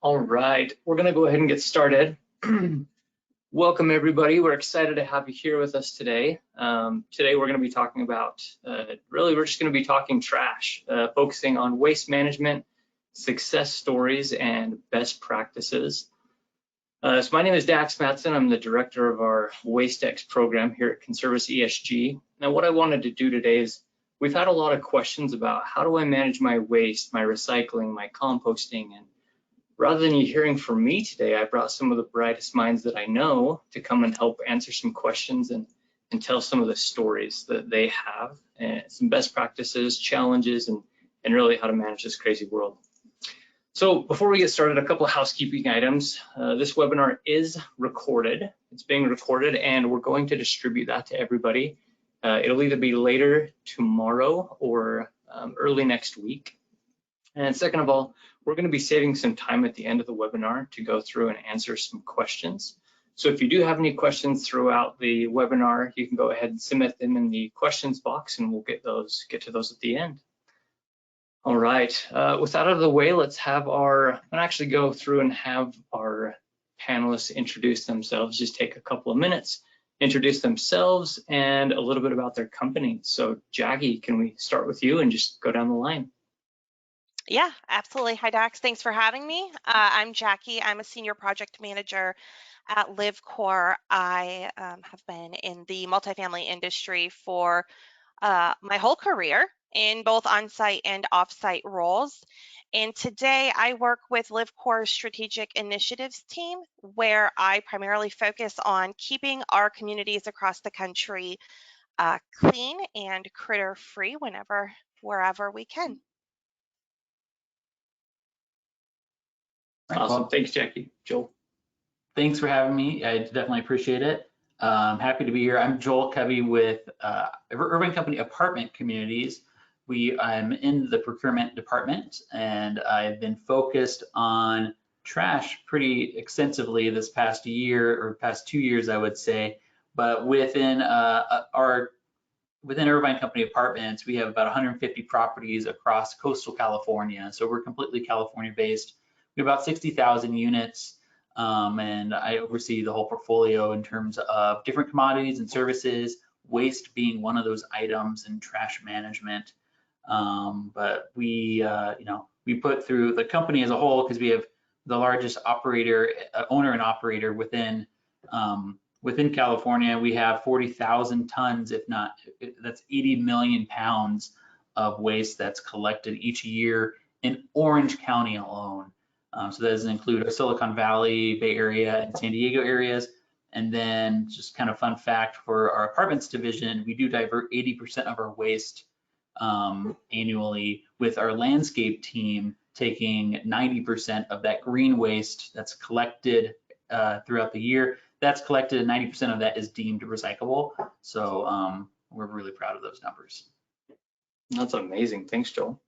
All right, we're going to go ahead and get started. Welcome, everybody. We're excited to have you here with us today. Today, we're going to be talking about, we're just going to be talking trash, focusing on waste management, success stories, and best practices. So my name is Dax Matson. I'm the director of our WasteX program here at Conservice ESG. Now, what I wanted to do today is, we've had a lot of questions about how do I manage my waste, my recycling, my composting, and rather than you hearing from me today, I brought some of the brightest minds that I know to come and help answer some questions and tell some of the stories that they have, and some best practices, challenges, and really how to manage this crazy world. So before we get started, a couple of housekeeping items. This webinar is recorded. It's being recorded, and we're going to distribute that to everybody. It'll either be later tomorrow or early next week. And second of all, we're going to be saving some time at the end of the webinar to go through and answer some questions. So if you do have any questions throughout the webinar, you can go ahead and submit them in the questions box, and we'll get to those at the end. All right, with that out of the way, let's actually go through and have our panelists introduce themselves. Just take a couple of minutes, introduce themselves and a little bit about their company. So Jackie, can we start with you and just go down the line? Yeah, absolutely. Hi, Dax. Thanks for having me. I'm Jackie. I'm a senior project manager at LiveCore. I have been in the multifamily industry for my whole career in both on-site and off-site roles. And today I work with LiveCore's strategic initiatives team, where I primarily focus on keeping our communities across the country clean and critter-free wherever we can. Awesome. Thanks, Jackie. Joel. Thanks for having me. I definitely appreciate it. Happy to be here. I'm Joel Covey with Urban Company Apartment Communities. I'm in the procurement department, and I've been focused on trash pretty extensively this past year, or past 2 years, I would say. But within Urban Company Apartments, we have about 150 properties across coastal California. So we're completely California based. We have about 60,000 units, and I oversee the whole portfolio in terms of different commodities and services, waste being one of those items, and trash management. But we put through the company as a whole, because we have the largest owner and operator within California. We have 40,000 tons, that's 80 million pounds of waste that's collected each year in Orange County alone. So that doesn't include our Silicon Valley, Bay Area, and San Diego areas. And then just kind of fun fact for our apartments division, we do divert 80% of our waste annually, with our landscape team taking 90% of that green waste that's collected throughout the year. That's collected, and 90% of that is deemed recyclable. So we're really proud of those numbers. That's amazing. Thanks, Joel.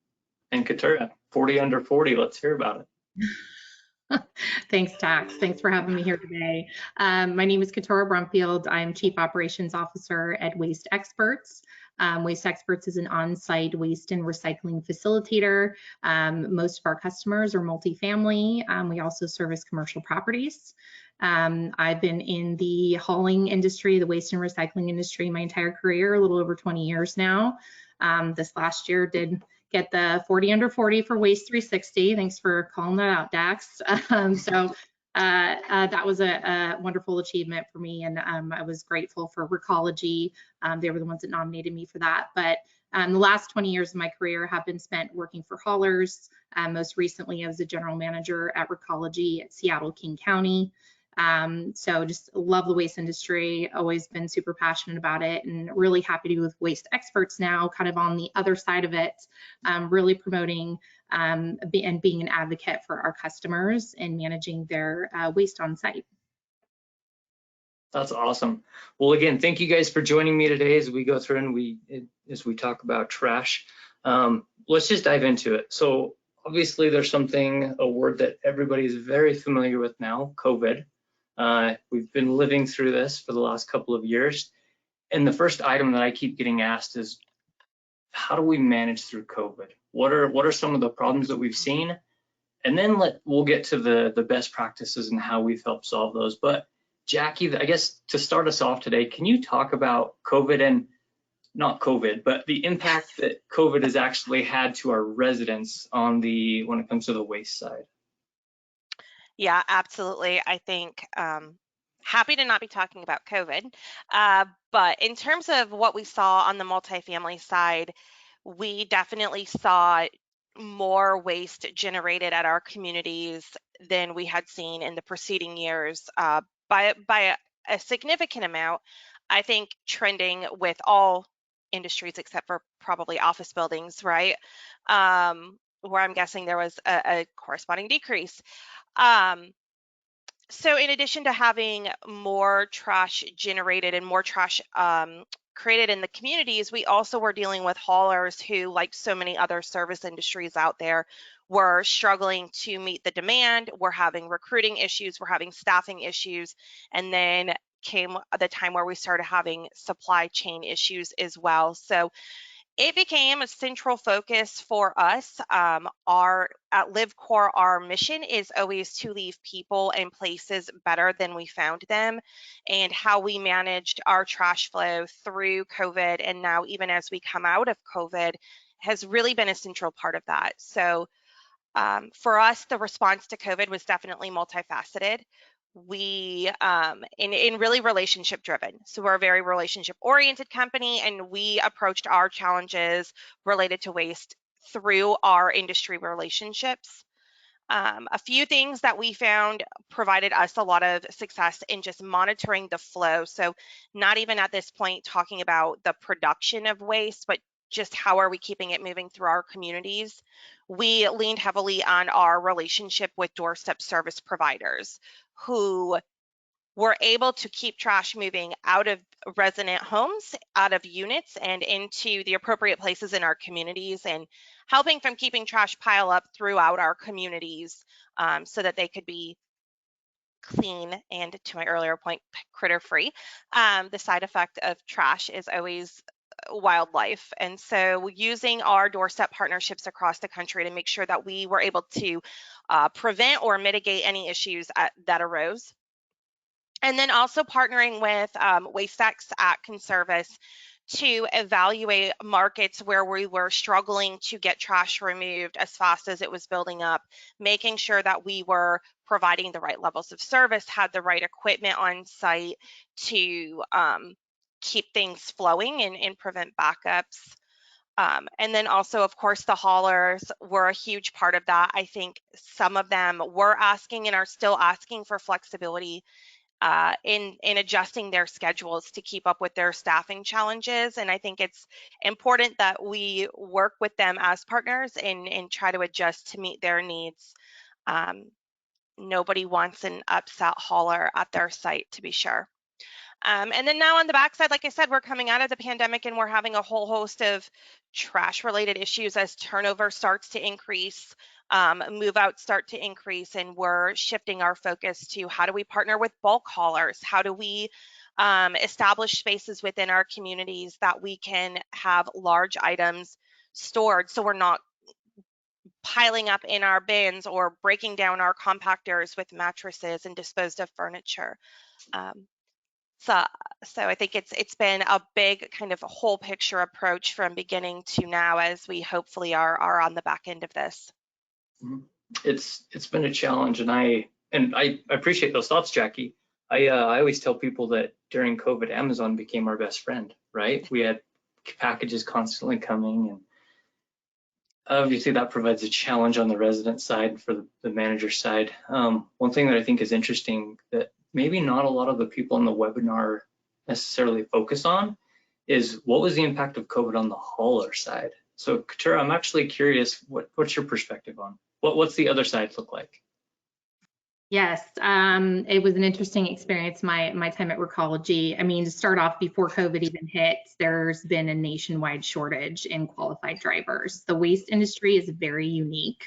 And Katura, 40 under 40, let's hear about it. Thanks, Dax. Thanks for having me here today. My name is Katura Brumfield. I'm Chief Operations Officer at Waste Experts. Waste Experts is an on-site waste and recycling facilitator. Most of our customers are multifamily. We also service commercial properties. I've been in the hauling industry, the waste and recycling industry, my entire career, a little over 20 years now. This last year did get the 40 under 40 for Waste 360. Thanks for calling that out, Dax. That was a wonderful achievement for me, and I was grateful for Recology. They were the ones that nominated me for that. But the last 20 years of my career have been spent working for haulers. Most recently, I was a general manager at Recology at Seattle King County. So just love the waste industry, always been super passionate about it, and really happy to be with Waste Experts now, kind of on the other side of it, really promoting and being an advocate for our customers and managing their waste on site. That's awesome. Well, again, thank you guys for joining me today as we go through and as we talk about trash. Let's just dive into it. So obviously there's a word that everybody is very familiar with now, COVID. We've been living through this for the last couple of years. And the first item that I keep getting asked is, how do we manage through COVID? What are some of the problems that we've seen? and then we'll get to the best practices and how we've helped solve those. But Jackie, I guess to start us off today, can you talk about COVID and not COVID, but the impact that COVID has actually had to our residents when it comes to the waste side? Yeah, absolutely. I think happy to not be talking about COVID, but in terms of what we saw on the multifamily side, we definitely saw more waste generated at our communities than we had seen in the preceding years by a significant amount. I think trending with all industries except for probably office buildings, right? Where I'm guessing there was a corresponding decrease. So in addition to having more trash generated and more trash created in the communities, we also were dealing with haulers who, like so many other service industries out there, were struggling to meet the demand. We're having recruiting issues, we're having staffing issues, and then came the time where we started having supply chain issues as well. So it became a central focus for us. At LiveCore, our mission is always to leave people and places better than we found them, and how we managed our trash flow through COVID and now even as we come out of COVID has really been a central part of that. So for us, the response to COVID was definitely multifaceted. We in really relationship driven. So we're a very relationship oriented company, and we approached our challenges related to waste through our industry relationships. A few things that we found provided us a lot of success in just monitoring the flow. So not even at this point talking about the production of waste, but just how are we keeping it moving through our communities. We leaned heavily on our relationship with doorstep service providers who were able to keep trash moving out of resident homes, out of units, and into the appropriate places in our communities, and helping from keeping trash pile up throughout our communities so that they could be clean and, to my earlier point, critter free. The side effect of trash is always wildlife. And so using our doorstep partnerships across the country to make sure that we were able to prevent or mitigate any issues that arose. And then also partnering with WasteX at Conservice to evaluate markets where we were struggling to get trash removed as fast as it was building up, making sure that we were providing the right levels of service, had the right equipment on site to keep things flowing and prevent backups. And then also, of course, the haulers were a huge part of that. I think some of them were asking and are still asking for flexibility in adjusting their schedules to keep up with their staffing challenges. And I think it's important that we work with them as partners and try to adjust to meet their needs. Nobody wants an upset hauler at their site, to be sure. And then now on the backside, like I said, we're coming out of the pandemic and we're having a whole host of trash related issues as turnover starts to increase, move outs start to increase, and we're shifting our focus to how do we partner with bulk haulers? How do we establish spaces within our communities that we can have large items stored so we're not piling up in our bins or breaking down our compactors with mattresses and disposed of furniture. So I think it's been a big kind of a whole picture approach from beginning to now as we hopefully are on the back end of this. It's been a challenge, and I appreciate those thoughts, Jackie. I always tell people that during COVID, Amazon became our best friend, right? We had packages constantly coming, and obviously that provides a challenge on the resident side for the manager side. One thing that I think is interesting that maybe not a lot of the people in the webinar necessarily focus on is what was the impact of COVID on the hauler side? So Keturah, I'm actually curious, what's your perspective on what's the other side look like? Yes, it was an interesting experience, my time at Recology. I mean, to start off, before COVID even hit, there's been a nationwide shortage in qualified drivers. The waste industry is very unique.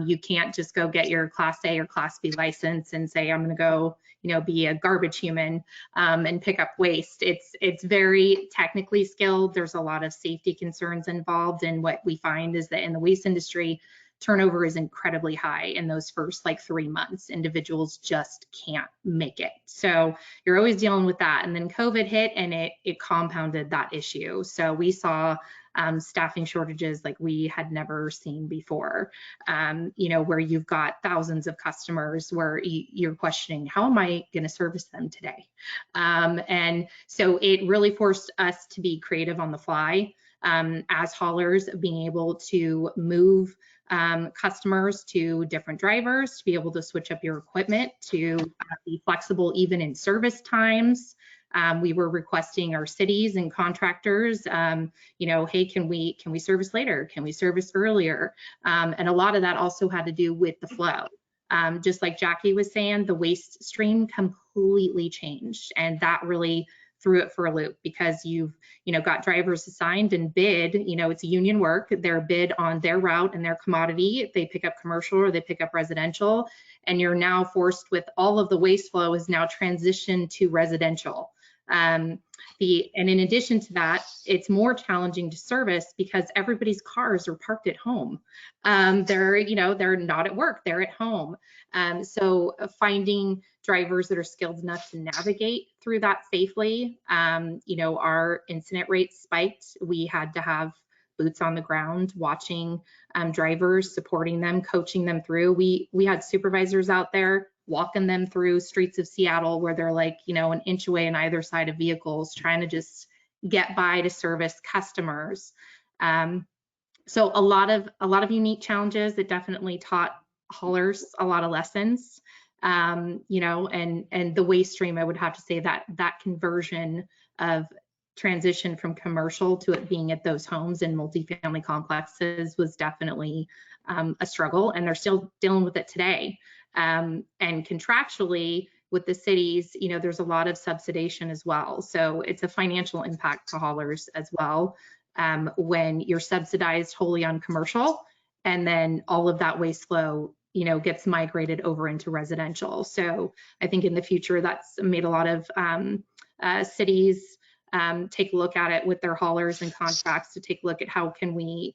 You can't just go get your Class A or Class B license and say, I'm going to go, be a garbage human and pick up waste. It's very technically skilled. There's a lot of safety concerns involved. And what we find is that in the waste industry, turnover is incredibly high in those first like 3 months. Individuals just can't make it. So you're always dealing with that. And then COVID hit and it compounded that issue. So we saw staffing shortages like we had never seen before, you know, where you've got thousands of customers where you're questioning, how am I going to service them today? And so it really forced us to be creative on the fly as haulers, being able to move customers to different drivers, to be able to switch up your equipment, to be flexible even in service times. We were requesting our cities and contractors, you know, hey, can we service later? Can we service earlier? And a lot of that also had to do with the flow. Just like Jackie was saying, the waste stream completely changed, and that really threw it for a loop, because you've, you know, got drivers assigned and bid, you know, it's union work, they're bid on their route and their commodity. If they pick up commercial or they pick up residential, and you're now forced with all of the waste flow is now transitioned to residential. And in addition to that, it's more challenging to service because everybody's cars are parked at home. They're, you know, they're not at work, they're at home. So finding drivers that are skilled enough to navigate through that safely, you know, our incident rates spiked. We had to have boots on the ground, watching drivers, supporting them, coaching them through. We had supervisors out there walking them through streets of Seattle where they're like, you know, an inch away on either side of vehicles, trying to just get by to service customers. So a lot of unique challenges that definitely taught haulers a lot of lessons. You know, and the waste stream, I would have to say that conversion of transition from commercial to it being at those homes and multifamily complexes was definitely a struggle, and they're still dealing with it today. And contractually with the cities, you know, there's a lot of subsidization as well. So it's a financial impact to haulers as well, when you're subsidized wholly on commercial, and then all of that waste flow, you know, gets migrated over into residential. So I think in the future, that's made a lot of cities take a look at it with their haulers and contracts to take a look at how can we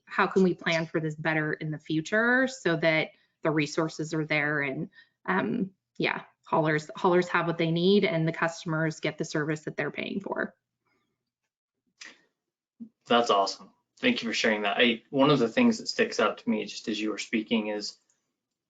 plan for this better in the future, so that the resources are there, and yeah, haulers have what they need and the customers get the service that they're paying for. That's awesome. Thank you for sharing that. One of the things that sticks out to me just as you were speaking is,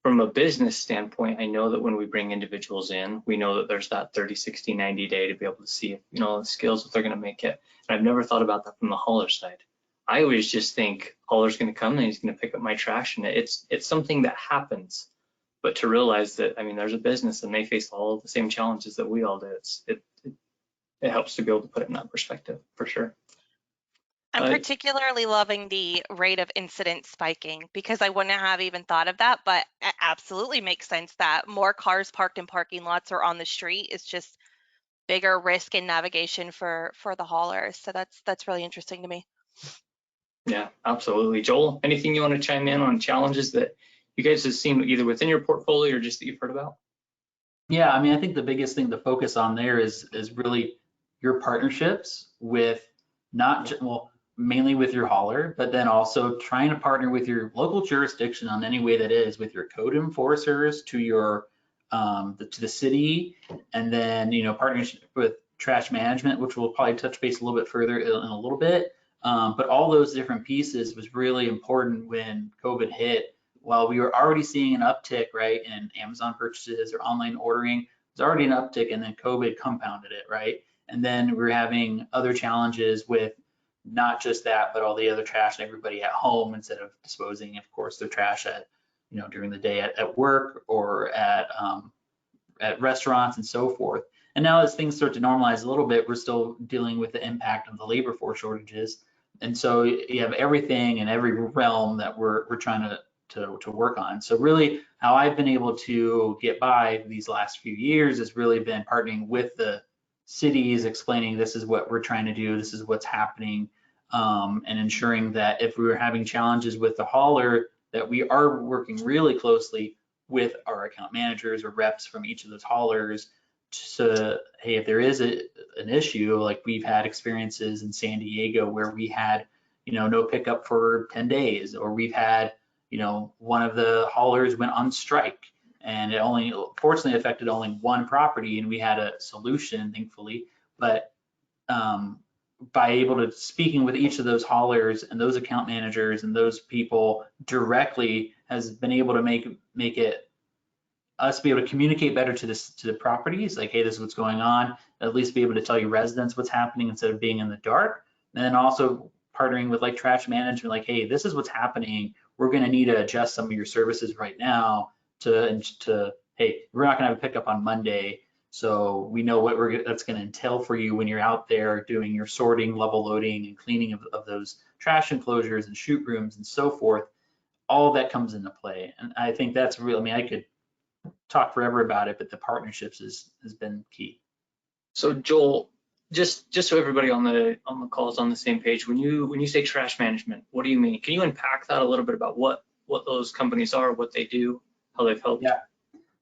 from a business standpoint, I know that when we bring individuals in, we know that there's that 30, 60, 90 day to be able to see if, you know, the skills, if they're going to make it. And I've never thought about that from the hauler side. I always just think hauler's going to come and he's going to pick up my trash, and it's something that happens. But to realize that, I mean, there's a business and they face all the same challenges that we all do. It helps to be able to put it in that perspective for sure. I'm particularly loving the rate of incident spiking, because I wouldn't have even thought of that, but it absolutely makes sense that more cars parked in parking lots or on the street is just bigger risk in navigation for the haulers. So that's really interesting to me. Yeah, absolutely. Joel, anything you want to chime in on challenges that you guys have seen either within your portfolio or just that you've heard about? Yeah, I mean, I think the biggest thing to focus on there is really your partnerships with not just, well, mainly with your hauler, but then also trying to partner with your local jurisdiction on any way that is, with your code enforcers, to your to the city, and then, you know, partnership with trash management, which we'll probably touch base a little bit further in a little bit. But all those different pieces was really important when COVID hit. While we were already seeing an uptick, right, in Amazon purchases or online ordering, there's already an uptick, and then COVID compounded it, right? And then we're having other challenges with not just that, but all the other trash and everybody at home, instead of disposing, of course, their trash at, you know, during the day at work or at restaurants and so forth. And now as things start to normalize a little bit, we're still dealing with the impact of the labor force shortages. And so you have everything in every realm that we're trying to work on. So really how I've been able to get by these last few years has really been partnering with the cities, explaining this is what we're trying to do, this is what's happening, and ensuring that if we were having challenges with the hauler, that we are working really closely with our account managers or reps from each of those haulers. So, hey, if there is an issue, like we've had experiences in San Diego where we had, you know, no pickup for 10 days, or we've had, one of the haulers went on strike, and it only fortunately affected only one property, and we had a solution, thankfully. But by speaking with each of those haulers and those account managers and those people directly has been able to make it us be able to communicate better to the properties, like, hey, this is what's going on, at least be able to tell your residents what's happening instead of being in the dark. And then also partnering with like trash management, like, hey, this is what's happening. We're going to need to adjust some of your services right now to hey, we're not going to have a pickup on Monday. So we know what that's going to entail for you when you're out there doing your sorting, level loading, and cleaning of those trash enclosures and chute rooms and so forth. All that comes into play. And I think that's real. I mean, I could talk forever about it, but the partnerships has been key. So Joel, just so everybody on the call is on the same page, when you say trash management, what do you mean? Can you unpack that a little bit about what those companies are, what they do, how they've helped? Yeah.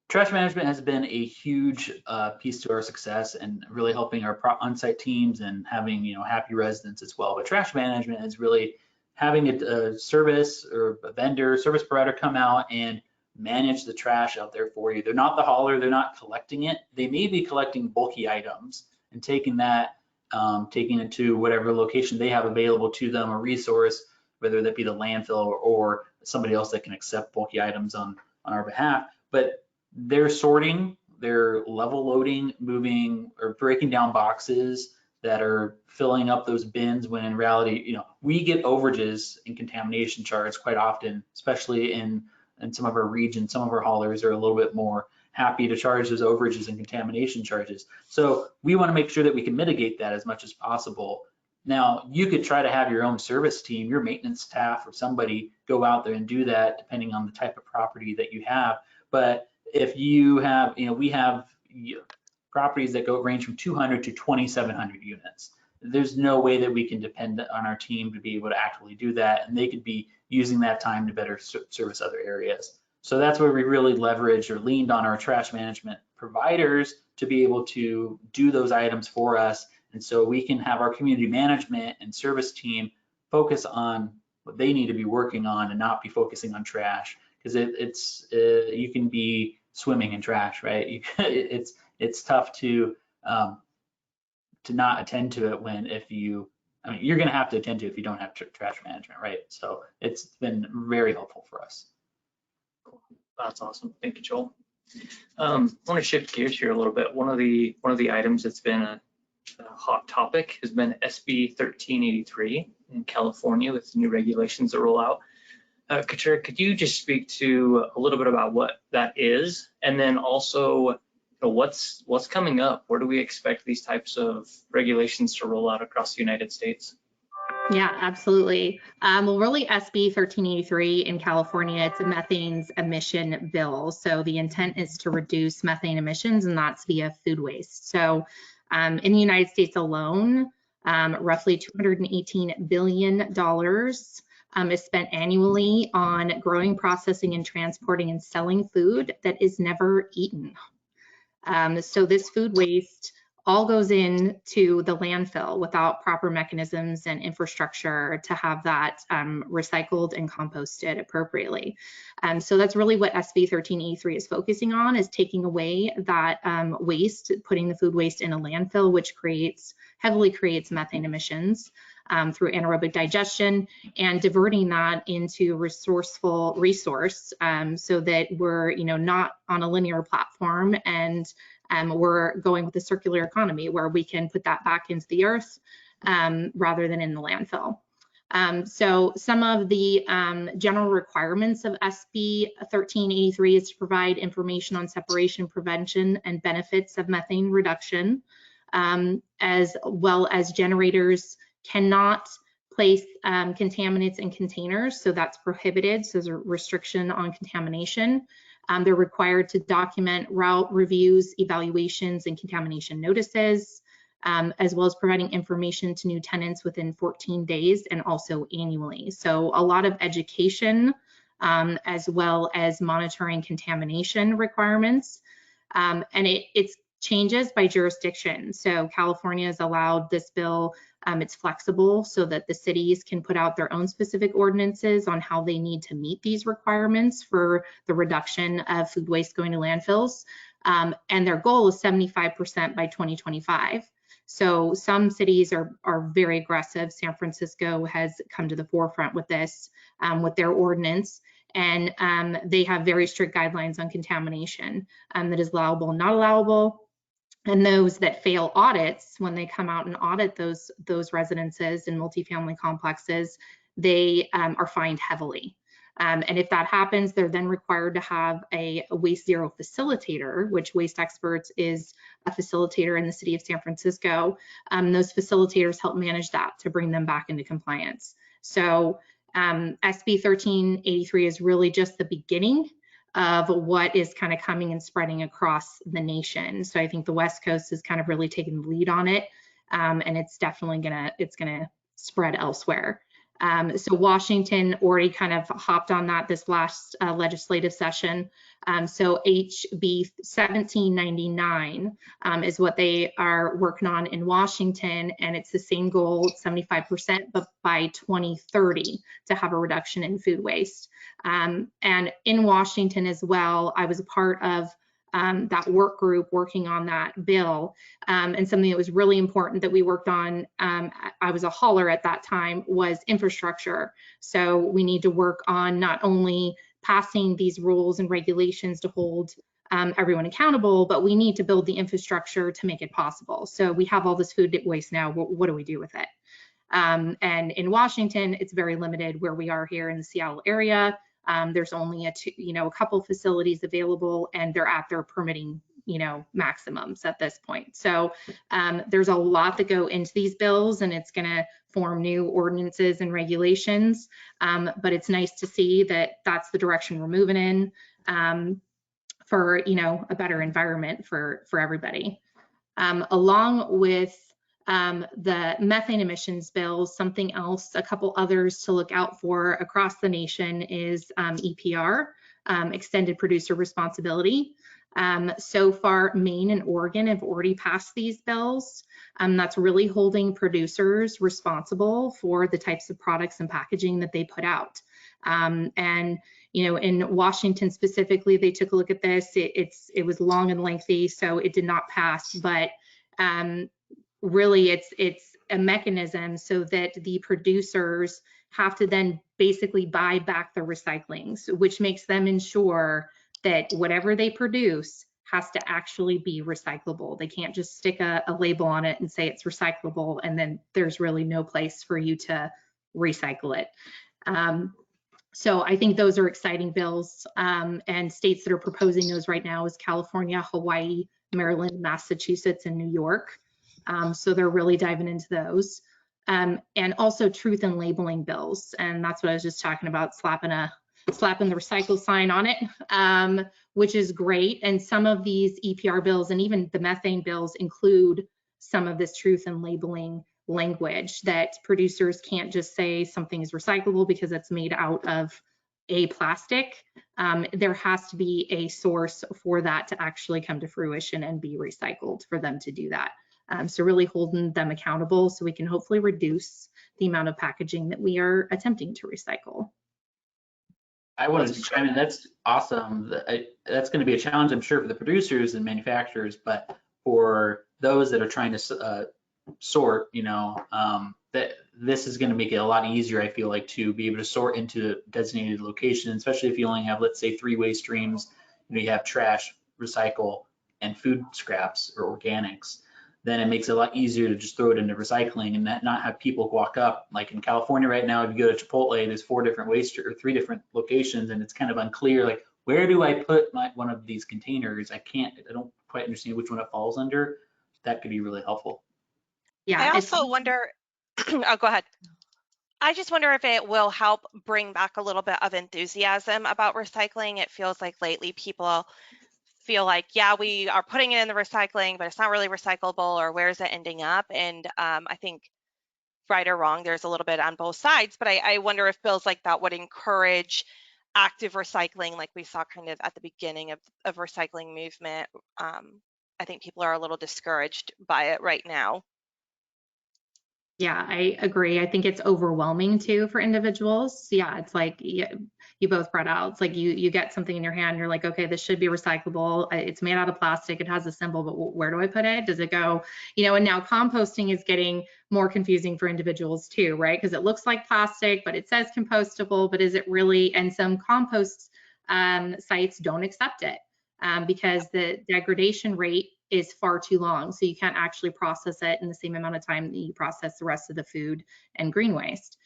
Trash management has been a huge piece to our success and really helping our on-site teams and having happy residents as well. But trash management is really having a service or a vendor, service provider come out and manage the trash out there for you. They're not the hauler, they're not collecting it. They may be collecting bulky items and taking it to whatever location they have available to them, a resource, whether that be the landfill or somebody else that can accept bulky items on our behalf. But they're sorting, they're level loading, moving or breaking down boxes that are filling up those bins when in reality, we get overages and contamination charges quite often, especially in some of our regions. Some of our haulers are a little bit more happy to charge those overages and contamination charges. So we want to make sure that we can mitigate that as much as possible. Now, you could try to have your own service team, your maintenance staff or somebody go out there and do that depending on the type of property that you have. But if you have, we have properties that range from 200 to 2,700 units. There's no way that we can depend on our team to be able to actively do that, and they could be using that time to better service other areas. So that's where we really leveraged or leaned on our trash management providers to be able to do those items for us. And so we can have our community management and service team focus on what they need to be working on and not be focusing on trash, because you can be swimming in trash, right? It's tough to not attend to it you're going to have to attend to it if you don't have trash management, right? So it's been very helpful for us. That's awesome. Thank you, Joel. I want to shift gears here a little bit. One of the items that's been a hot topic has been SB 1383 in California with new regulations that roll out. Katrina, could you just speak to a little bit about what that is, and then also what's coming up? Where do we expect these types of regulations to roll out across the United States? Yeah, absolutely. Well, really, SB 1383 in California, it's a methane emission bill. So the intent is to reduce methane emissions, and that's via food waste. So in the United States alone, roughly $218 billion is spent annually on growing, processing, and transporting and selling food that is never eaten. So this food waste all goes into the landfill without proper mechanisms and infrastructure to have that recycled and composted appropriately. So that's really what SB 1383 is focusing on, is taking away that waste, putting the food waste in a landfill, which heavily creates methane emissions through anaerobic digestion, and diverting that into resource so that we're not on a linear platform, and we're going with the circular economy where we can put that back into the earth rather than in the landfill. So some of the general requirements of SB 1383 is to provide information on separation, prevention, and benefits of methane reduction, as well as generators cannot place contaminants in containers, so that's prohibited. So there's a restriction on contamination. They're required to document route reviews, evaluations, and contamination notices, as well as providing information to new tenants within 14 days and also annually. So a lot of education, as well as monitoring contamination requirements. And it changes by jurisdiction. So California has allowed this bill It's flexible so that the cities can put out their own specific ordinances on how they need to meet these requirements for the reduction of food waste going to landfills. And their goal is 75% by 2025. So some cities are very aggressive. San Francisco has come to the forefront with this, with their ordinance. And they have very strict guidelines on contamination that is allowable and not allowable. And those that fail audits, when they come out and audit those residences and multifamily complexes, they are fined heavily. And if that happens, they're then required to have a waste zero facilitator, which Waste Experts is a facilitator in the city of San Francisco. Those facilitators help manage that to bring them back into compliance. So SB 1383 is really just the beginning of what is kind of coming and spreading across the nation. So I think the West Coast has kind of really taken the lead on it, and it's definitely gonna spread elsewhere. So Washington already kind of hopped on that this last legislative session. So HB 1799 is what they are working on in Washington, and it's the same goal, 75%, but by 2030 to have a reduction in food waste. And in Washington as well, I was a part of that work group working on that bill. And something that was really important that we worked on, I was a hauler at that time, was infrastructure. So we need to work on not only passing these rules and regulations to hold everyone accountable, but we need to build the infrastructure to make it possible. So we have all this food waste now, what do we do with it? And in Washington, it's very limited where we are here in the Seattle area. There's only a couple facilities available, and they're at their permitting, maximums at this point. So there's a lot that go into these bills, and it's going to form new ordinances and regulations. But it's nice to see that that's the direction we're moving in, for a better environment for everybody. Along with the methane emissions bills, something else, a couple others to look out for across the nation is EPR, extended producer responsibility. So far, Maine and Oregon have already passed these bills. That's really holding producers responsible for the types of products and packaging that they put out. And in Washington specifically, they took a look at this. It was long and lengthy, so it did not pass, but really it's a mechanism so that the producers have to then basically buy back the recyclings, which makes them ensure that whatever they produce has to actually be recyclable. They can't just stick a label on it and say it's recyclable, and then there's really no place for you to recycle it. So I think those are exciting bills, and states that are proposing those right now is California, Hawaii, Maryland, Massachusetts, and New York. So they're really diving into those. And also truth in labeling bills. And that's what I was just talking about, slapping the recycle sign on it, which is great. And some of these EPR bills and even the methane bills include some of this truth in labeling language, that producers can't just say something is recyclable because it's made out of a plastic. There has to be a source for that to actually come to fruition and be recycled for them to do that. So really holding them accountable so we can hopefully reduce the amount of packaging that we are attempting to recycle. I wanted to chime in. That's awesome. That's going to be a challenge, I'm sure, for the producers and manufacturers, but for those that are trying to sort, that this is going to make it a lot easier, I feel like, to be able to sort into designated locations, especially if you only have, let's say, 3 waste streams. You have trash, recycle, and food scraps or organics. Then it makes it a lot easier to just throw it into recycling and not have people walk up. Like in California right now, if you go to Chipotle, there's 4 different waste or 3 different locations, and it's kind of unclear, like, where do I put one of these containers? I don't quite understand which one it falls under. That could be really helpful. Yeah. I also wonder, oh, go ahead. I just wonder if it will help bring back a little bit of enthusiasm about recycling. It feels like lately people feel like, yeah, we are putting it in the recycling, but it's not really recyclable, or where's it ending up? And I think, right or wrong, there's a little bit on both sides, but I wonder if bills like that would encourage active recycling, like we saw kind of at the beginning of recycling movement. I think people are a little discouraged by it right now. Yeah, I agree. I think it's overwhelming too for individuals. Yeah, it's like you both brought out. It's like you get something in your hand, and you're like, okay, this should be recyclable. It's made out of plastic. It has a symbol, but where do I put it? Does it go? And now composting is getting more confusing for individuals too, right? Because it looks like plastic, but it says compostable, but is it really? And some compost sites don't accept it because the degradation rate is far too long. So you can't actually process it in the same amount of time that you process the rest of the food and green waste.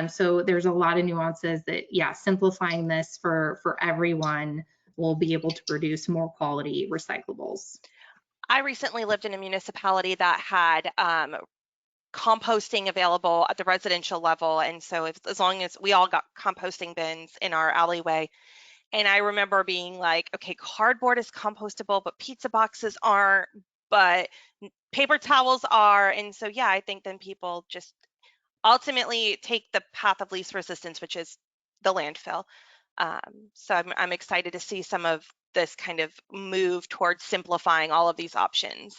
So there's a lot of nuances that, yeah, simplifying this for everyone will be able to produce more quality recyclables. I recently lived in a municipality that had composting available at the residential level. And so as long as we all got composting bins in our alleyway, and I remember being like, okay, cardboard is compostable, but pizza boxes aren't, but paper towels are. And so, yeah, I think then people just ultimately take the path of least resistance, which is the landfill. So I'm excited to see some of this kind of move towards simplifying all of these options.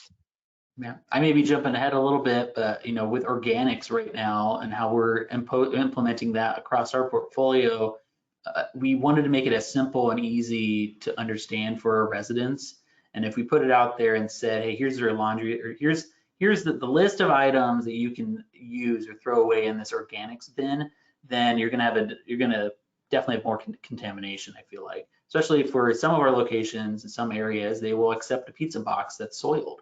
Yeah, I may be jumping ahead a little bit, but with organics right now and how we're implementing that across our portfolio, we wanted to make it as simple and easy to understand for our residents. And if we put it out there and said, hey, here's your laundry, or here's the list of items that you can use or throw away in this organics bin, then you're gonna definitely have more contamination, I feel like. Especially for some of our locations in some areas, they will accept a pizza box that's soiled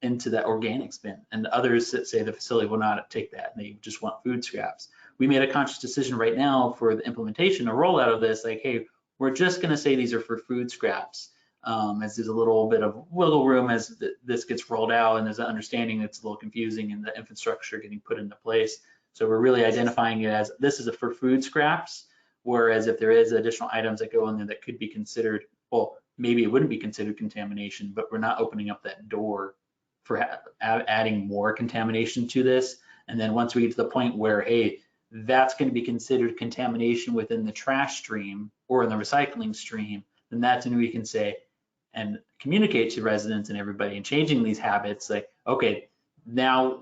into that organics bin, and others that say the facility will not take that and they just want food scraps. We made a conscious decision right now for the implementation or rollout of this, like, hey, we're just gonna say these are for food scraps, as there's a little bit of wiggle room as this gets rolled out, and there's an understanding that's a little confusing and the infrastructure getting put into place. So we're really identifying it as this is for food scraps, whereas if there is additional items that go in there that could be considered, well, maybe it wouldn't be considered contamination, but we're not opening up that door for adding more contamination to this. And then once we get to the point where, hey, that's going to be considered contamination within the trash stream or in the recycling stream, then that's when we can say and communicate to residents and everybody and changing these habits, like, okay, now,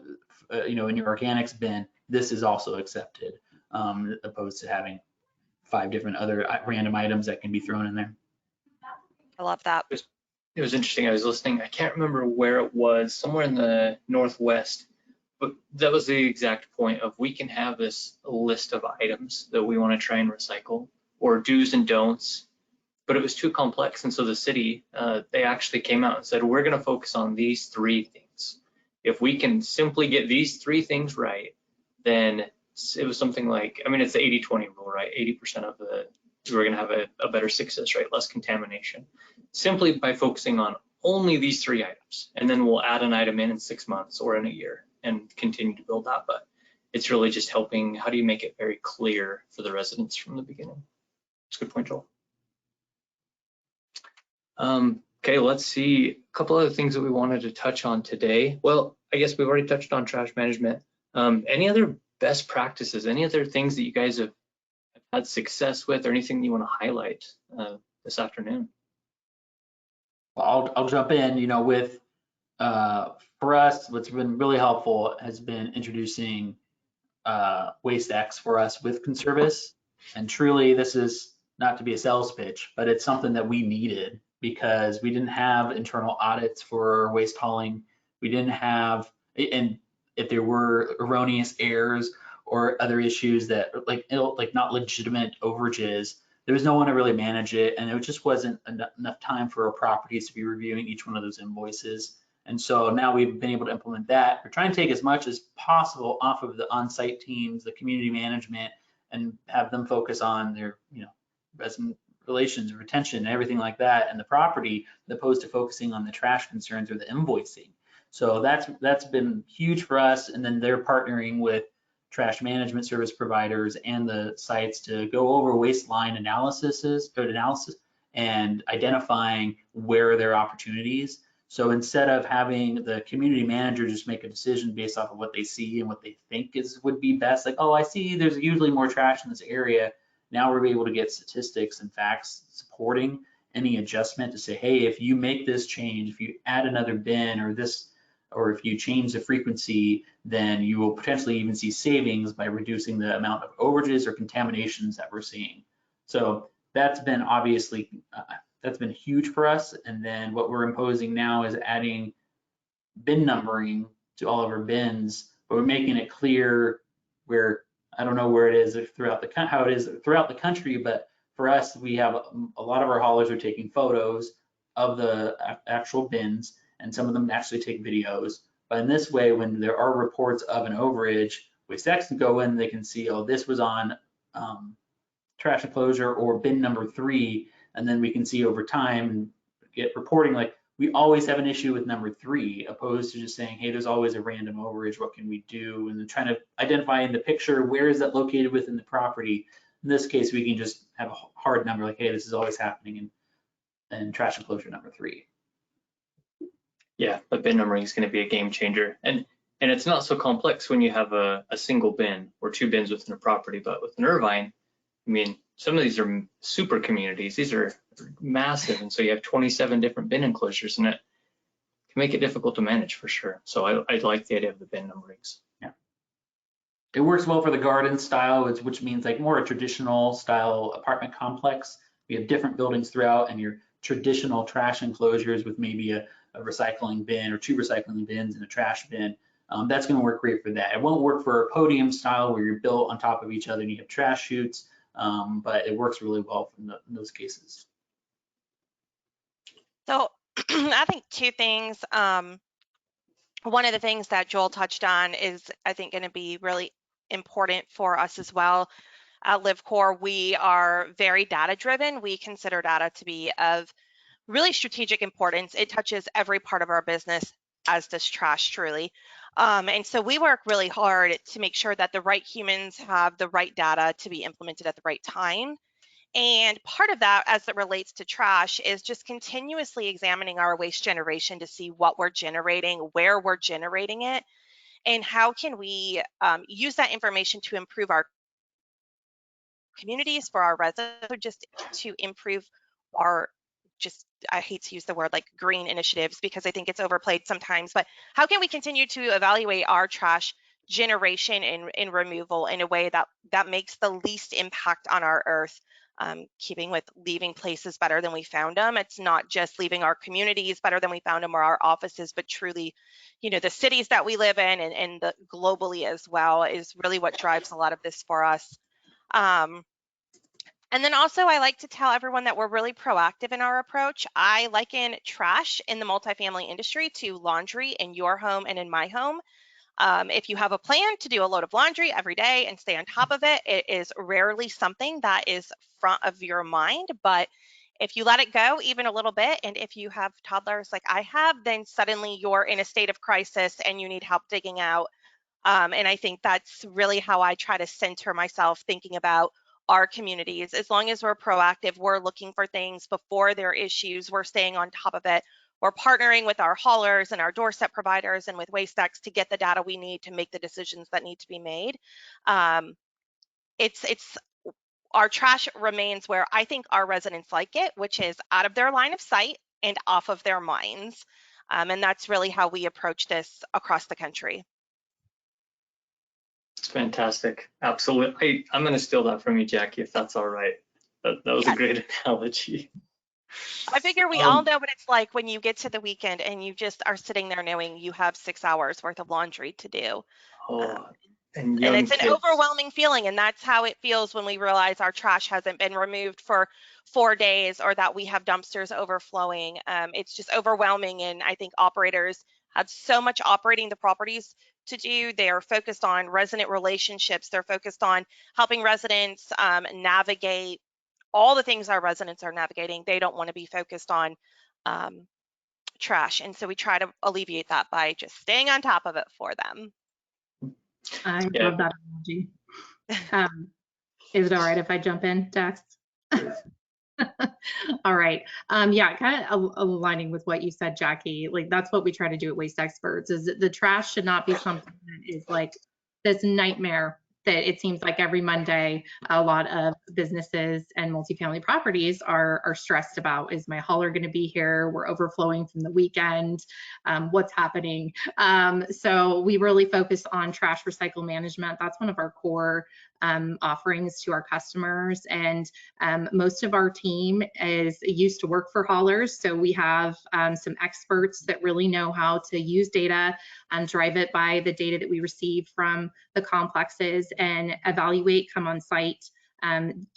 in your organics bin, this is also accepted, opposed to having 5 different other random items that can be thrown in there. I love that. It was interesting. I was listening. I can't remember where it was, somewhere in the Northwest, but that was the exact point of we can have this list of items that we want to try and recycle or do's and don'ts, but it was too complex. And so the city, they actually came out and said, we're going to focus on these 3 things. If we can simply get these 3 things right, then it was something like, it's the 80-20 rule, right? 80% of we're going to have a better success rate, less contamination, simply by focusing on only these 3 items. And then we'll add an item in 6 months or in a year and continue to build that. But it's really just helping, how do you make it very clear for the residents from the beginning? That's a good point, Joel. Okay, let's see, a couple other things that we wanted to touch on today. Well, I guess we've already touched on trash management. Any other best practices, any other things that you guys have had success with, or anything you want to highlight this afternoon? Well, I'll jump in, with for us, what's been really helpful has been introducing WasteX for us with Conservice. And truly, this is not to be a sales pitch, but it's something that we needed because we didn't have internal audits for waste hauling. We didn't have, and if there were erroneous errors or other issues that like not legitimate overages, there was no one to really manage it, and it just wasn't enough time for our properties to be reviewing each one of those invoices. And so now we've been able to implement that. We're trying to take as much as possible off of the on-site teams, the community management, and have them focus on their, resident relations, retention, and everything like that, and the property, as opposed to focusing on the trash concerns or the invoicing. So that's been huge for us. And then they're partnering with trash management service providers and the sites to go over waste line analysis and identifying where there are opportunities. So instead of having the community manager just make a decision based off of what they see and what they think would be best, like, oh, I see there's usually more trash in this area. Now we're able to get statistics and facts supporting any adjustment to say, hey, if you make this change, if you add another bin or this or if you change the frequency, then you will potentially even see savings by reducing the amount of overages or contaminations that we're seeing. So that's been obviously, that's been huge for us. And then what we're imposing now is adding bin numbering to all of our bins, but we're making it clear where, I don't know where it is throughout the, how it is throughout the country, but for us, we have a lot of our haulers are taking photos of the actual bins, and some of them actually take videos. But in this way, when there are reports of an overage, Waste X can go in, they can see, oh, this was on trash enclosure or bin number 3, and then we can see over time and get reporting like, we always have an issue with number 3, opposed to just saying, hey, there's always a random overage, what can we do? And then trying to identify in the picture, where is that located within the property? In this case, we can just have a hard number like, hey, this is always happening in trash enclosure number 3. Yeah, but bin numbering is going to be a game changer. And it's not so complex when you have a single bin or 2 bins within a property, but with an Irvine, I mean, some of these are super communities. These are massive. And so you have 27 different bin enclosures, and it can make it difficult to manage for sure. So I like the idea of the bin numberings. Yeah. It works well for the garden style, which means like more a traditional style apartment complex. We have different buildings throughout, and your traditional trash enclosures with maybe a recycling bin or 2 recycling bins and a trash bin. That's going to work great for that. It won't work for a podium style where you're built on top of each other and you have trash chutes, but it works really well in those cases. So I think 2 things. One of the things that Joel touched on is, I think, going to be really important for us as well. At LiveCore, we are very data driven. We consider data to be of really strategic importance. It touches every part of our business, as does trash, truly. And so we work really hard to make sure that the right humans have the right data to be implemented at the right time. And part of that, as it relates to trash, is just continuously examining our waste generation to see what we're generating, where we're generating it, and how can we use that information to improve our communities, for our residents, or just to improve our, just, I hate to use the word like green initiatives because I think it's overplayed sometimes, but how can we continue to evaluate our trash generation and removal in a way that makes the least impact on our earth, keeping with leaving places better than we found them. It's not just leaving our communities better than we found them or our offices, but truly, you know, the cities that we live in and the globally as well is really what drives a lot of this for us. And then also, I like to tell everyone that we're really proactive in our approach. I liken trash in the multifamily industry to laundry in your home and in my home. If you have a plan to do a load of laundry every day and stay on top of it, it is rarely something that is front of your mind. But if you let it go even a little bit, and if you have toddlers like I have, then suddenly you're in a state of crisis and you need help digging out. And I think that's really how I try to center myself, thinking about our communities. As long as we're proactive, we're looking for things before there are issues, we're staying on top of it. We're partnering with our haulers and our doorstep providers and with WasteX to get the data we need to make the decisions that need to be made. It's our trash remains where I think our residents like it, which is out of their line of sight and off of their minds. And that's really how we approach this across the country. It's fantastic. Absolutely. I'm going to steal that from you, Jackie, if that's all right. That was a great analogy. I figure we all know what it's like when you get to the weekend and you just are sitting there knowing you have 6 hours worth of laundry to do. And it's an overwhelming feeling, and that's how it feels when we realize our trash hasn't been removed for 4 days or that we have dumpsters overflowing. It's just overwhelming, and I think operators have so much operating the properties to do. They are focused on resident relationships. They're focused on helping residents navigate all the things our residents are navigating. They don't want to be focused on trash. And so we try to alleviate that by just staying on top of it for them. I love that analogy. Is it all right if I jump in, Dax? All right. Yeah, kind of aligning with what you said, Jackie. Like, that's what we try to do at Waste Experts, is that the trash should not be something that is like this nightmare that it seems like every Monday, a lot of businesses and multifamily properties are stressed about, is my hauler going to be here? We're overflowing from the weekend. What's happening? So we really focus on trash recycle management. That's one of our core offerings to our customers. And most of our team is used to work for haulers. So we have some experts that really know how to use data and drive it by the data that we receive from the complexes and evaluate, come on site,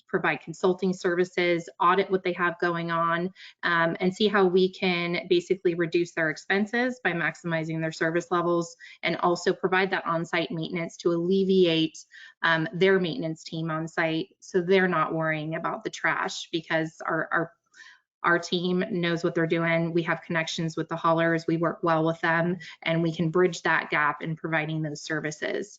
provide consulting services, audit what they have going on, and see how we can basically reduce their expenses by maximizing their service levels, and also provide that on-site maintenance to alleviate their maintenance team on site, so they're not worrying about the trash, because our team knows what they're doing. We have connections with the haulers. We work well with them, and we can bridge that gap in providing those services.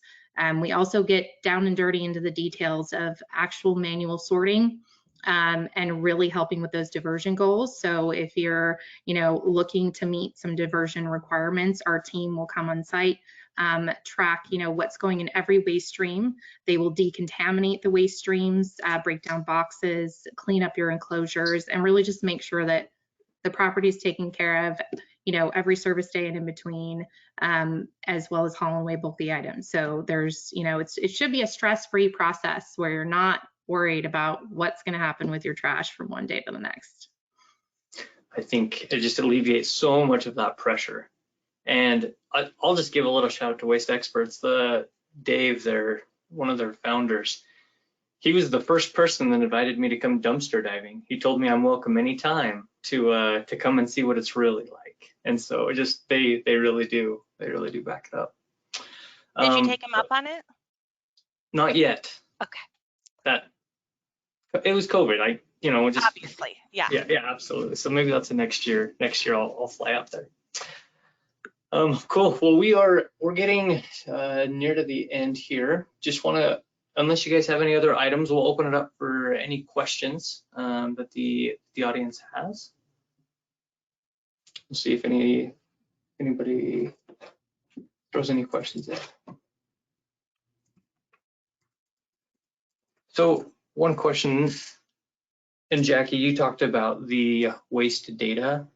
We also get down and dirty into the details of actual manual sorting, and really helping with those diversion goals. So if you're, looking to meet some diversion requirements, our team will come on site, track, what's going in every waste stream. They will decontaminate the waste streams, break down boxes, clean up your enclosures, and really just make sure that the property is taken care of, every service day and in between, as well as haul and weigh bulky items. So there's, it should be a stress-free process where you're not worried about what's going to happen with your trash from one day to the next. I think it just alleviates so much of that pressure. And I'll just give a little shout out to Waste Experts. Dave, one of their founders, he was the first person that invited me to come dumpster diving. He told me I'm welcome anytime to come and see what it's really like. And so they really do back it up. Did you take him up on it? Not yet. Okay. It was COVID. Obviously, yeah. Yeah, absolutely. So maybe that's the next year. Next year I'll fly up there. Cool. Well, we're getting near to the end here. Just want to, unless you guys have any other items, we'll open it up for any questions that the audience has. We'll see if anybody throws any questions in. So one question, and Jackie, you talked about the waste data.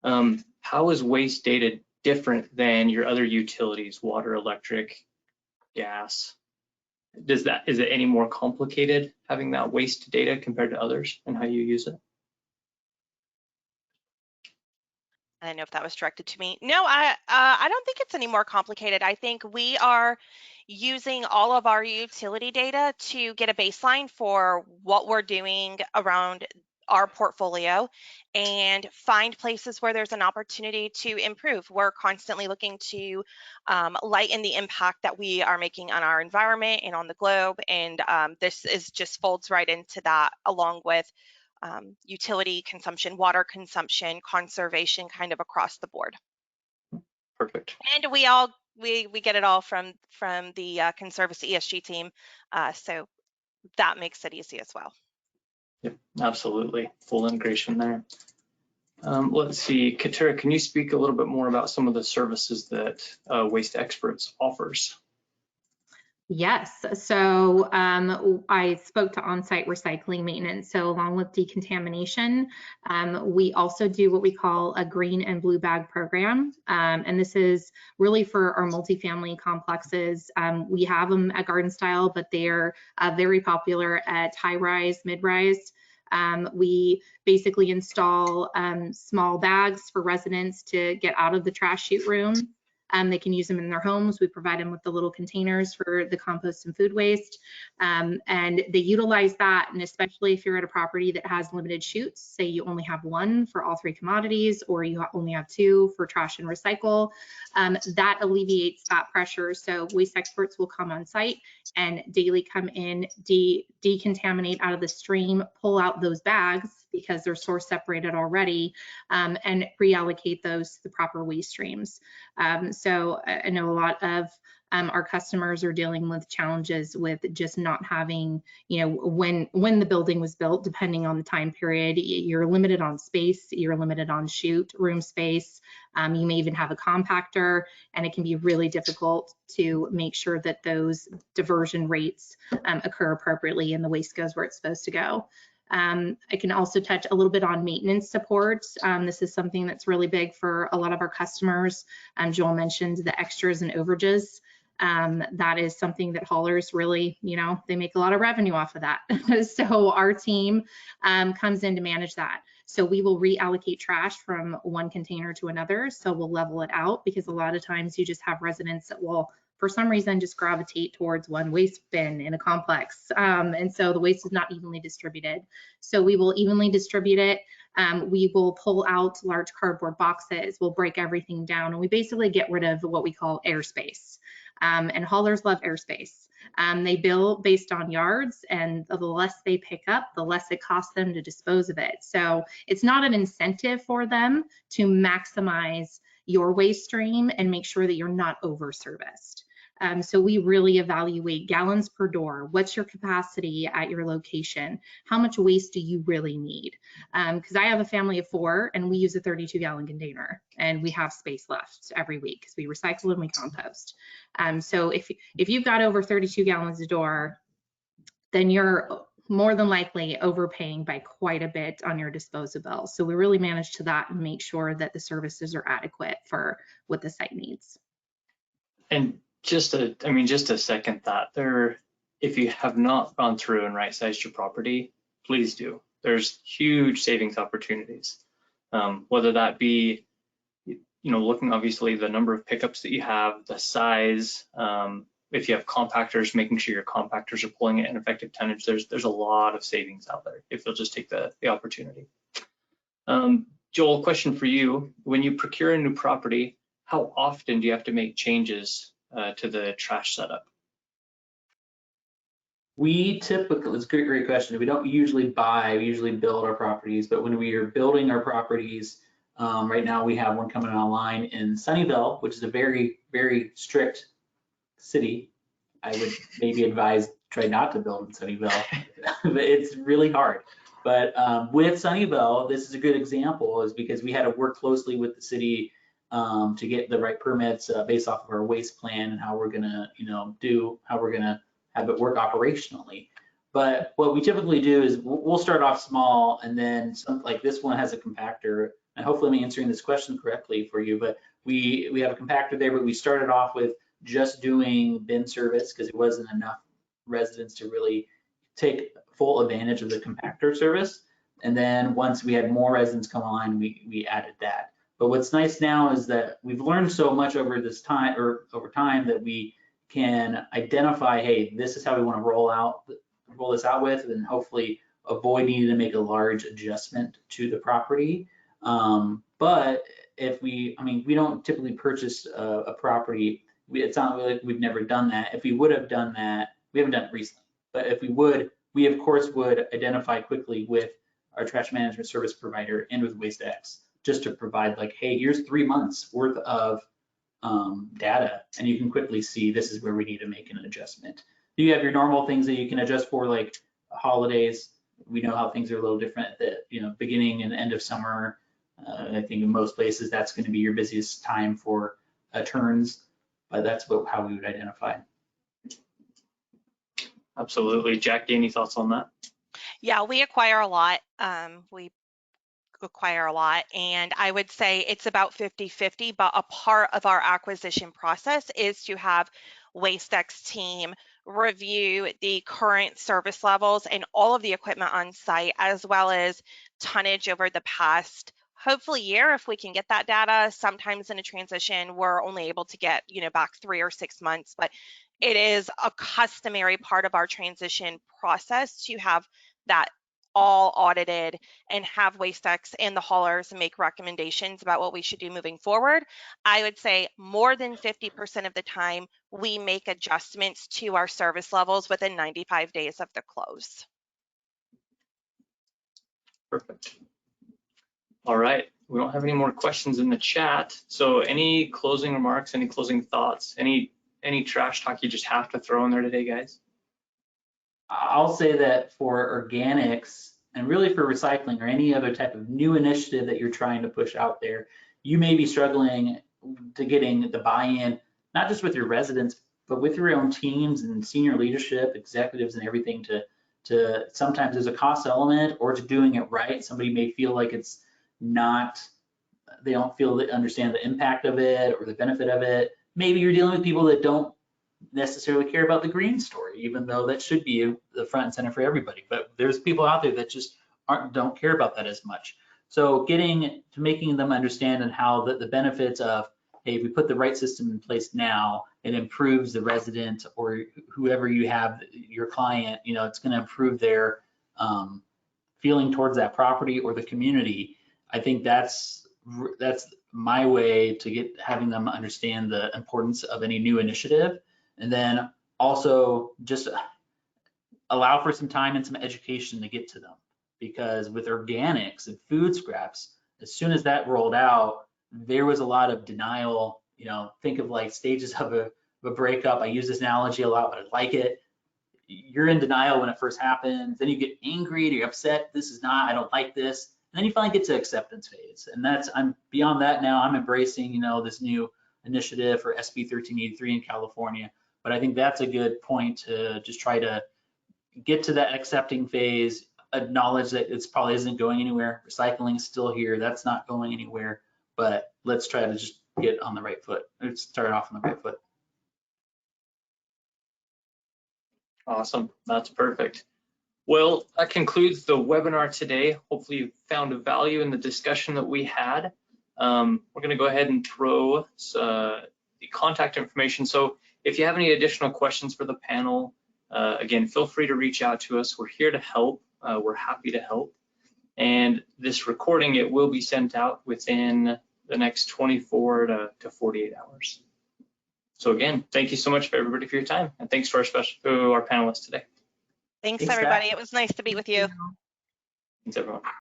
How is waste data different than your other utilities, water, electric, gas? Is it any more complicated having that waste data compared to others and how you use it? I don't know if that was directed to me. No, I don't think it's any more complicated. I think we are using all of our utility data to get a baseline for what we're doing around our portfolio and find places where there's an opportunity to improve. We're constantly looking to lighten the impact that we are making on our environment and on the globe. And this just folds right into that, along with utility consumption, water consumption, conservation, kind of across the board. Perfect. And we get it all from the Conservancy ESG team, so that makes it easy as well. Yep, absolutely. Full integration there. Let's see, Katera, can you speak a little bit more about some of the services that Waste Experts offers? Yes, so I spoke to on-site recycling maintenance. So along with decontamination, we also do what we call a green and blue bag program. And this is really for our multifamily complexes. We have them at Garden Style, but they are very popular at high-rise, mid-rise. We basically install small bags for residents to get out of the trash chute room. They can use them in their homes. We provide them with the little containers for the compost and food waste. And they utilize that, and especially if you're at a property that has limited chutes, say you only have one for all three commodities, or you only have two for trash and recycle, that alleviates that pressure. So Waste Experts will come on site and daily come in, decontaminate out of the stream, pull out those bags because they're source separated already, and reallocate those to the proper waste streams. So I know a lot of our customers are dealing with challenges with just not having, when the building was built, depending on the time period, you're limited on space, you're limited on chute room space. You may even have a compactor, and it can be really difficult to make sure that those diversion rates occur appropriately and the waste goes where it's supposed to go. I can also touch a little bit on maintenance support. This is something that's really big for a lot of our customers. Joel mentioned the extras and overages. That is something that haulers really, they make a lot of revenue off of that. So our team comes in to manage that. So we will reallocate trash from one container to another. So we'll level it out, because a lot of times you just have residents that will, for some reason, just gravitate towards one waste bin in a complex. And so the waste is not evenly distributed. So we will evenly distribute it. We will pull out large cardboard boxes. We'll break everything down, and we basically get rid of what we call airspace. And haulers love airspace. They bill based on yards, and the less they pick up, the less it costs them to dispose of it. So it's not an incentive for them to maximize your waste stream and make sure that you're not over-serviced. So we really evaluate gallons per door. What's your capacity at your location? How much waste do you really need? Because I have a family of 4, and we use a 32-gallon container, and we have space left every week because we recycle and we compost. So if you've got over 32 gallons a door, then you're more than likely overpaying by quite a bit on your disposal bill. So we really manage to that and make sure that the services are adequate for what the site needs. And just to second that, if you have not gone through and right-sized your property, please do. There's huge savings opportunities, whether that be, looking obviously the number of pickups that you have, the size, if you have compactors, making sure your compactors are pulling it in effective tonnage. There's a lot of savings out there if you'll just take the opportunity. Joel, question for you. When you procure a new property, how often do you have to make changes to the trash setup? We typically, it's a great question. We don't usually buy, we usually build our properties, but when we are building our properties, right now we have one coming online in Sunnyvale, which is a very, very strict city. I would maybe advise try not to build in Sunnyvale, but it's really hard. But with Sunnyvale, this is a good example, is because we had to work closely with the city to get the right permits based off of our waste plan and how we're gonna, how we're gonna have it work operationally. But what we typically do is we'll start off small, and then like this one has a compactor, and hopefully I'm answering this question correctly for you, but we have a compactor there, but we started off with just doing bin service because it wasn't enough residents to really take full advantage of the compactor service. And then once we had more residents come online, we added that. But what's nice now is that we've learned so much over time that we can identify, hey, this is how we want to roll this out with, and hopefully avoid needing to make a large adjustment to the property. But if we don't typically purchase a property. It's not like we've never done that. If we would have done that, we haven't done it recently, but if we would, we of course would identify quickly with our trash management service provider and with WasteX, just to provide like, hey, here's 3 months worth of data, and you can quickly see this is where we need to make an adjustment. You have your normal things that you can adjust for, like holidays. We know how things are a little different at the beginning and end of summer. I think in most places that's going to be your busiest time for turns. But that's how we would identify. Absolutely. Jackie, any thoughts on that? Yeah, we acquire a lot. And I would say it's about 50-50, but a part of our acquisition process is to have WasteX team review the current service levels and all of the equipment on site, as well as tonnage over the past hopefully year, if we can get that data. Sometimes in a transition, we're only able to get, back 3 or 6 months, but it is a customary part of our transition process to have that all audited and have WasteX and the haulers make recommendations about what we should do moving forward. I would say more than 50% of the time, we make adjustments to our service levels within 95 days of the close. Perfect. All right, we don't have any more questions in the chat. So any closing remarks, any closing thoughts, any any trash talk you just have to throw in there today, guys? I'll say that for organics and really for recycling or any other type of new initiative that you're trying to push out there, you may be struggling to getting the buy-in, not just with your residents, but with your own teams and senior leadership, executives and everything to sometimes there's a cost element or to doing it right. Somebody may feel like it's not, they don't feel that understand the impact of it or the benefit of it. Maybe you're dealing with people that don't necessarily care about the green story, even though that should be the front and center for everybody. But there's people out there that just don't care about that as much. So getting to making them understand and how the benefits of, hey, if we put the right system in place now, it improves the resident or whoever you have, your client, you know, it's going to improve their feeling towards that property or the community. I think that's my way to get having them understand the importance of any new initiative. And then also just allow for some time and some education to get to them. Because with organics and food scraps, as soon as that rolled out, there was a lot of denial. You know, think of like stages of a breakup. I use this analogy a lot, but I like it. You're in denial when it first happens. Then you get angry, you're upset. This is not, I don't like this. And then you finally get to acceptance phase. And I'm beyond that now. I'm embracing, you know, this new initiative for SB 1383 in California. But I think that's a good point to just try to get to that accepting phase, acknowledge that it's probably isn't going anywhere. Recycling is still here. That's not going anywhere. But let's try to just get on the right foot. Let's start off on the right foot. Awesome. That's perfect. Well, that concludes the webinar today. Hopefully you found a value in the discussion that we had. We're going to go ahead and throw the contact information. So if you have any additional questions for the panel, again, feel free to reach out to us. We're here to help. We're happy to help. And this recording, it will be sent out within the next 24 to 48 hours. So again, thank you so much for everybody for your time. And thanks to our panelists today. Thanks, Thanks, everybody. Pat. It was nice to be with you. Thanks, everyone.